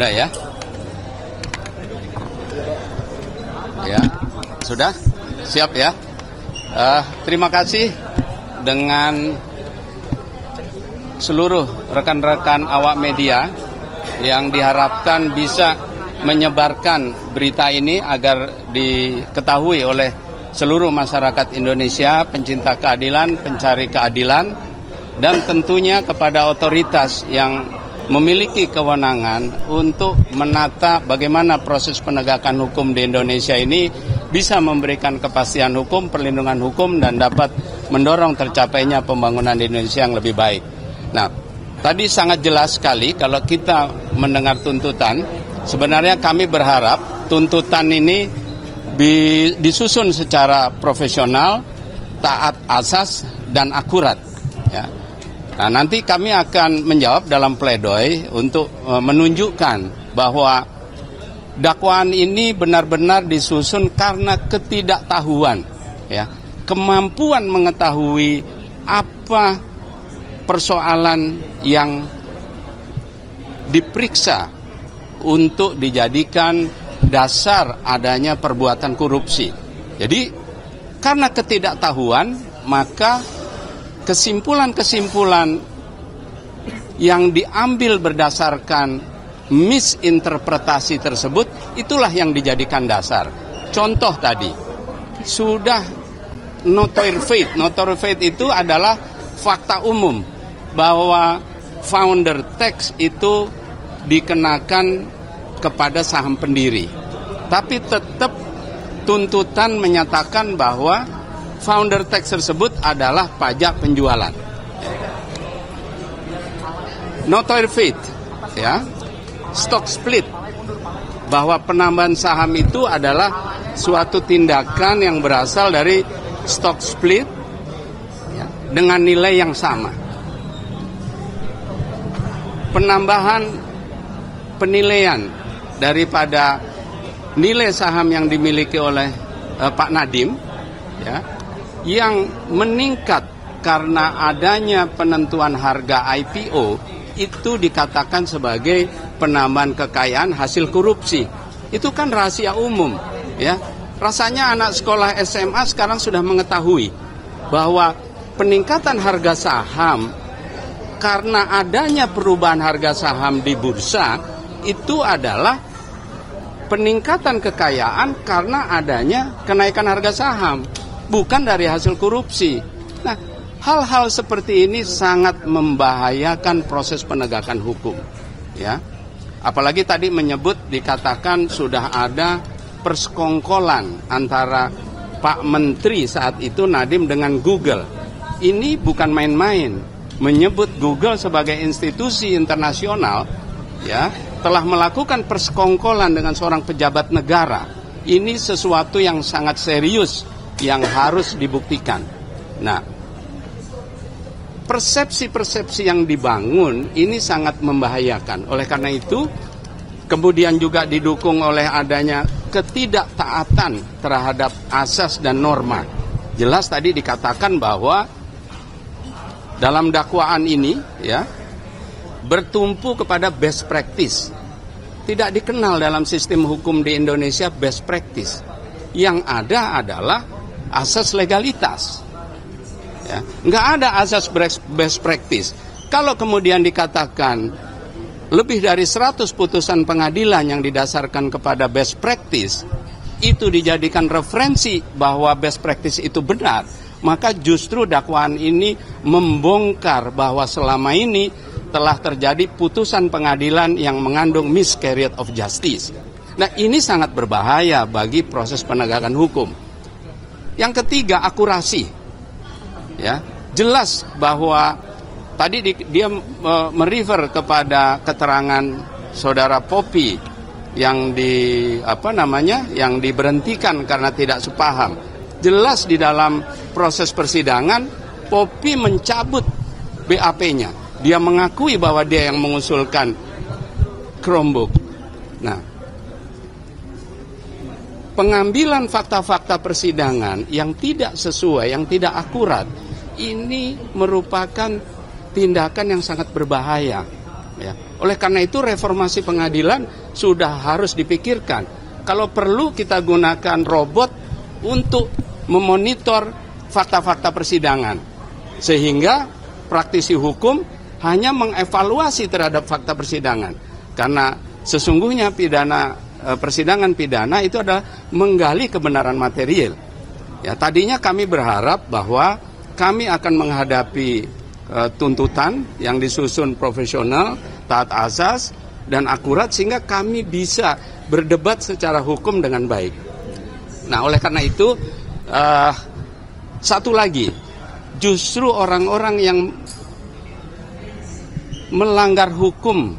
Udah ya? Ya, sudah? Siap ya? Terima kasih dengan seluruh rekan-rekan awak media yang diharapkan bisa menyebarkan berita ini agar diketahui oleh seluruh masyarakat Indonesia, pencinta keadilan, pencari keadilan, dan tentunya kepada otoritas yang memiliki kewenangan untuk menata bagaimana proses penegakan hukum di Indonesia ini bisa memberikan kepastian hukum, perlindungan hukum, dan dapat mendorong tercapainya pembangunan di Indonesia yang lebih baik. Nah, tadi sangat jelas sekali kalau kita mendengar tuntutan, sebenarnya kami berharap tuntutan ini disusun secara profesional, taat asas, dan akurat. Ya. Nah, nanti kami akan menjawab dalam pledoi untuk menunjukkan bahwa dakwaan ini benar-benar disusun karena ketidaktahuan, ya, kemampuan mengetahui apa persoalan yang diperiksa untuk dijadikan dasar adanya perbuatan korupsi. Jadi karena ketidaktahuan, maka kesimpulan-kesimpulan yang diambil berdasarkan misinterpretasi tersebut, itulah yang dijadikan dasar. Contoh tadi, sudah notoire faite. Notoire faite itu adalah fakta umum bahwa founder tax itu dikenakan kepada saham pendiri. Tapi tetap tuntutan menyatakan bahwa founder tax tersebut adalah pajak penjualan. Notoire faite, ya, stock split, bahwa penambahan saham itu adalah suatu tindakan yang berasal dari stock split, ya, dengan nilai yang sama. Penambahan penilaian daripada nilai saham yang dimiliki oleh Pak Nadiem, ya, yang meningkat karena adanya penentuan harga IPO, itu dikatakan sebagai penambahan kekayaan hasil korupsi. Itu kan rahasia umum, ya. Rasanya anak sekolah SMA sekarang sudah mengetahui bahwa peningkatan harga saham karena adanya perubahan harga saham di bursa itu adalah peningkatan kekayaan karena adanya kenaikan harga saham, bukan dari hasil korupsi. Nah, hal-hal seperti ini sangat membahayakan proses penegakan hukum, ya. Apalagi tadi dikatakan sudah ada persekongkolan antara Pak Menteri saat itu Nadiem dengan Google. Ini bukan main-main. Menyebut Google sebagai institusi internasional, ya, telah melakukan persekongkolan dengan seorang pejabat negara. Ini sesuatu yang sangat serius yang harus dibuktikan. Nah, persepsi-persepsi yang dibangun ini sangat membahayakan. Oleh karena itu, kemudian juga didukung oleh adanya ketidaktaatan terhadap asas dan norma. Jelas tadi dikatakan bahwa dalam dakwaan ini, ya, bertumpu kepada best practice. Tidak dikenal dalam sistem hukum di Indonesia best practice. Yang ada adalah asas legalitas. Ya, nggak ada asas best practice. Kalau kemudian dikatakan lebih dari 100 putusan pengadilan yang didasarkan kepada best practice itu dijadikan referensi bahwa best practice itu benar, maka justru dakwaan ini membongkar bahwa selama ini telah terjadi putusan pengadilan yang mengandung miscarriage of justice. Nah, ini sangat berbahaya bagi proses penegakan hukum. Yang ketiga, akurasi. Ya, jelas bahwa tadi dia merefer kepada keterangan saudara Poppy yang yang diberhentikan karena tidak sepaham. Jelas di dalam proses persidangan Poppy mencabut BAP-nya. Dia mengakui bahwa dia yang mengusulkan Chromebook. Nah, pengambilan fakta-fakta persidangan yang tidak sesuai, yang tidak akurat, ini merupakan tindakan yang sangat berbahaya. Ya. Oleh karena itu reformasi pengadilan sudah harus dipikirkan. Kalau perlu kita gunakan robot untuk memonitor fakta-fakta persidangan. Sehingga praktisi hukum hanya mengevaluasi terhadap fakta persidangan. Karena sesungguhnya persidangan pidana itu adalah menggali kebenaran material. Ya, tadinya kami berharap bahwa kami akan menghadapi tuntutan yang disusun profesional, taat asas, dan akurat sehingga kami bisa berdebat secara hukum dengan baik. Nah, oleh karena itu, satu lagi, justru orang-orang yang melanggar hukum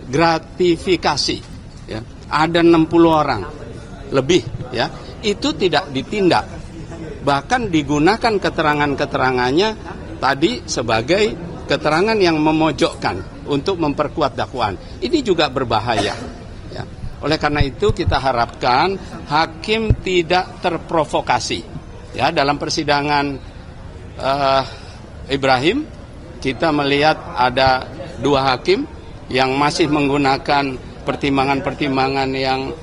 gratifikasi, ya, ada 60 orang lebih, ya, itu tidak ditindak. Bahkan digunakan keterangan-keterangannya tadi sebagai keterangan yang memojokkan untuk memperkuat dakwaan. Ini juga berbahaya. Ya. Oleh karena itu kita harapkan hakim tidak terprovokasi. Ya, dalam persidangan Ibrahim kita melihat ada 2 hakim yang masih menggunakan pertimbangan-pertimbangan yang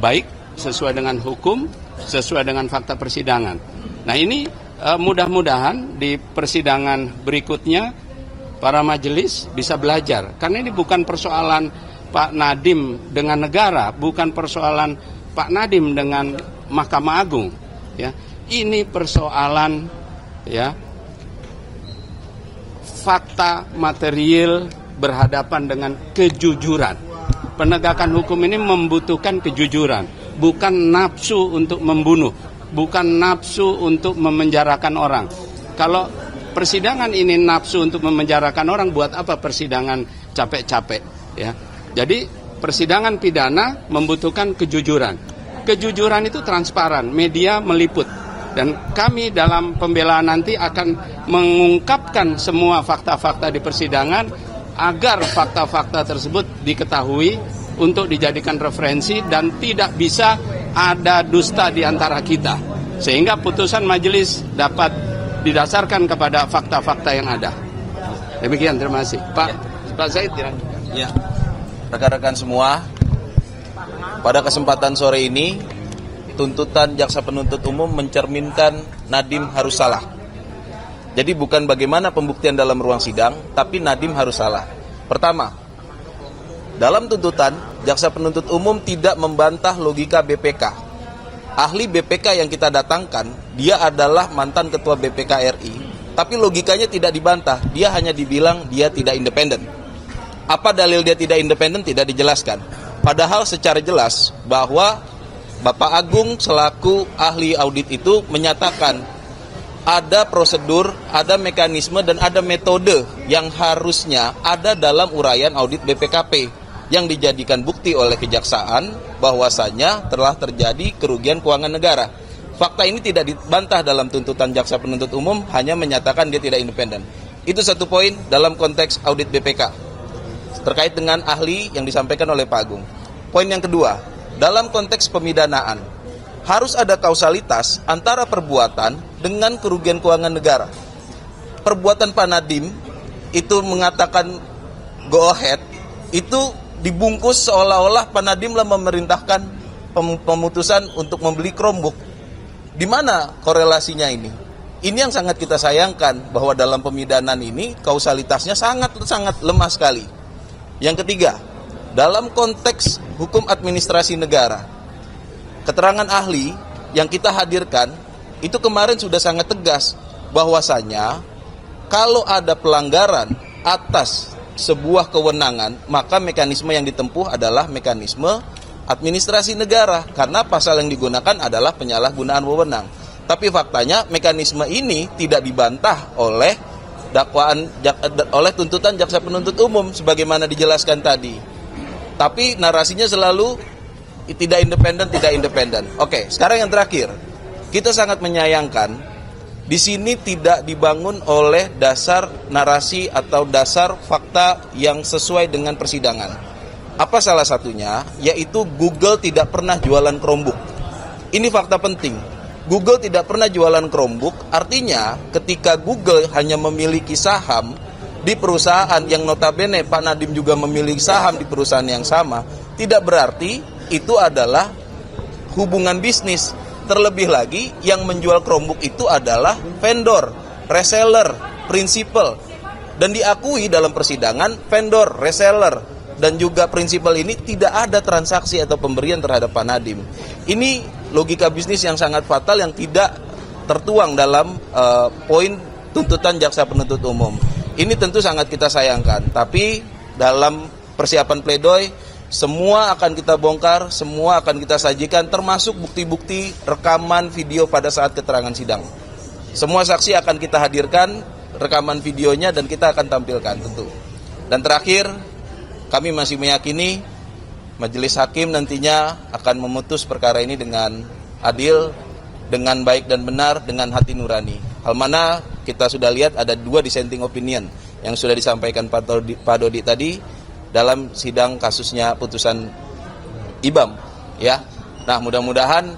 baik sesuai dengan hukum, sesuai dengan fakta persidangan. Nah, ini mudah-mudahan di persidangan berikutnya para majelis bisa belajar. Karena ini bukan persoalan Pak Nadiem dengan negara, bukan persoalan Pak Nadiem dengan Mahkamah Agung. Ya, ini persoalan, ya, fakta material berhadapan dengan kejujuran. Penegakan hukum ini membutuhkan kejujuran, bukan nafsu untuk membunuh, bukan nafsu untuk memenjarakan orang. Kalau persidangan ini nafsu untuk memenjarakan orang, buat apa persidangan capek-capek, ya? Jadi persidangan pidana membutuhkan kejujuran. Kejujuran itu transparan, media meliput. Dan kami dalam pembelaan nanti akan mengungkapkan semua fakta-fakta di persidangan agar fakta-fakta tersebut diketahui untuk dijadikan referensi dan tidak bisa ada dusta di antara kita. Sehingga putusan majelis dapat didasarkan kepada fakta-fakta yang ada. Demikian, terima kasih. Pak Said. Ya, rekan-rekan semua, pada kesempatan sore ini, tuntutan jaksa penuntut umum mencerminkan Nadiem harus salah. Jadi bukan bagaimana pembuktian dalam ruang sidang, tapi Nadiem harus salah. Pertama, dalam tuntutan, jaksa penuntut umum tidak membantah logika BPK. Ahli BPK yang kita datangkan, dia adalah mantan ketua BPK RI, tapi logikanya tidak dibantah, dia hanya dibilang dia tidak independen. Apa dalil dia tidak independen tidak dijelaskan. Padahal secara jelas bahwa Bapak Agung selaku ahli audit itu menyatakan ada prosedur, ada mekanisme, dan ada metode yang harusnya ada dalam uraian audit BPKP yang dijadikan bukti oleh kejaksaan bahwasanya telah terjadi kerugian keuangan negara. Fakta ini tidak dibantah dalam tuntutan jaksa penuntut umum, hanya menyatakan dia tidak independen. Itu satu poin dalam konteks audit BPK terkait dengan ahli yang disampaikan oleh Pak Agung. Poin yang kedua, dalam konteks pemidanaan harus ada kausalitas antara perbuatan dengan kerugian keuangan negara. Perbuatan Pak Nadiem itu mengatakan go ahead, itu dibungkus seolah-olah Pak Nadiem memerintahkan pemutusan untuk membeli Chromebook. Di mana korelasinya ini? Ini yang sangat kita sayangkan, bahwa dalam pemidanaan ini kausalitasnya sangat lemah sekali. Yang ketiga, dalam konteks hukum administrasi negara, keterangan ahli yang kita hadirkan itu kemarin sudah sangat tegas bahwasanya kalau ada pelanggaran atas sebuah kewenangan, maka mekanisme yang ditempuh adalah mekanisme administrasi negara, karena pasal yang digunakan adalah penyalahgunaan wewenang. Tapi faktanya mekanisme ini tidak dibantah oleh oleh tuntutan jaksa penuntut umum sebagaimana dijelaskan tadi. Tapi narasinya selalu tidak independen. Oke, sekarang yang terakhir. Kita sangat menyayangkan di sini tidak dibangun oleh dasar narasi atau dasar fakta yang sesuai dengan persidangan. Apa salah satunya? Yaitu Google tidak pernah jualan Chromebook. Ini fakta penting. Google tidak pernah jualan Chromebook, artinya ketika Google hanya memiliki saham di perusahaan yang notabene Pak Nadiem juga memiliki saham di perusahaan yang sama, tidak berarti itu adalah hubungan bisnis. Terlebih lagi yang menjual Chromebook itu adalah vendor, reseller, prinsipal. Dan diakui dalam persidangan vendor, reseller, dan juga prinsipal ini tidak ada transaksi atau pemberian terhadap Pak Nadiem. Ini logika bisnis yang sangat fatal yang tidak tertuang dalam poin tuntutan jaksa penuntut umum. Ini tentu sangat kita sayangkan, tapi dalam persiapan pledoi, semua akan kita bongkar, semua akan kita sajikan, termasuk bukti-bukti rekaman video pada saat keterangan sidang. Semua saksi akan kita hadirkan, rekaman videonya, dan kita akan tampilkan tentu. Dan terakhir, kami masih meyakini majelis hakim nantinya akan memutus perkara ini dengan adil, dengan baik dan benar, dengan hati nurani. Hal mana kita sudah lihat ada 2 dissenting opinion yang sudah disampaikan Pak Dodi tadi dalam sidang kasusnya putusan IBAM, ya. Nah, mudah-mudahan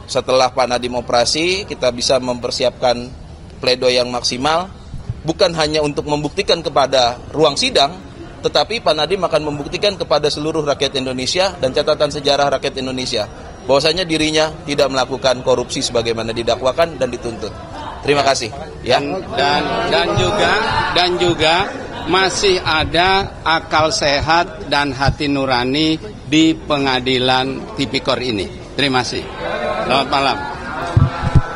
setelah Pak Nadiem operasi kita bisa mempersiapkan pledoi yang maksimal, bukan hanya untuk membuktikan kepada ruang sidang, tetapi Pak Nadiem akan membuktikan kepada seluruh rakyat Indonesia dan catatan sejarah rakyat Indonesia bahwasanya dirinya tidak melakukan korupsi sebagaimana didakwakan dan dituntut. Terima kasih. Ya. Dan juga masih ada akal sehat dan hati nurani di pengadilan tipikor ini. Terima kasih. Selamat malam.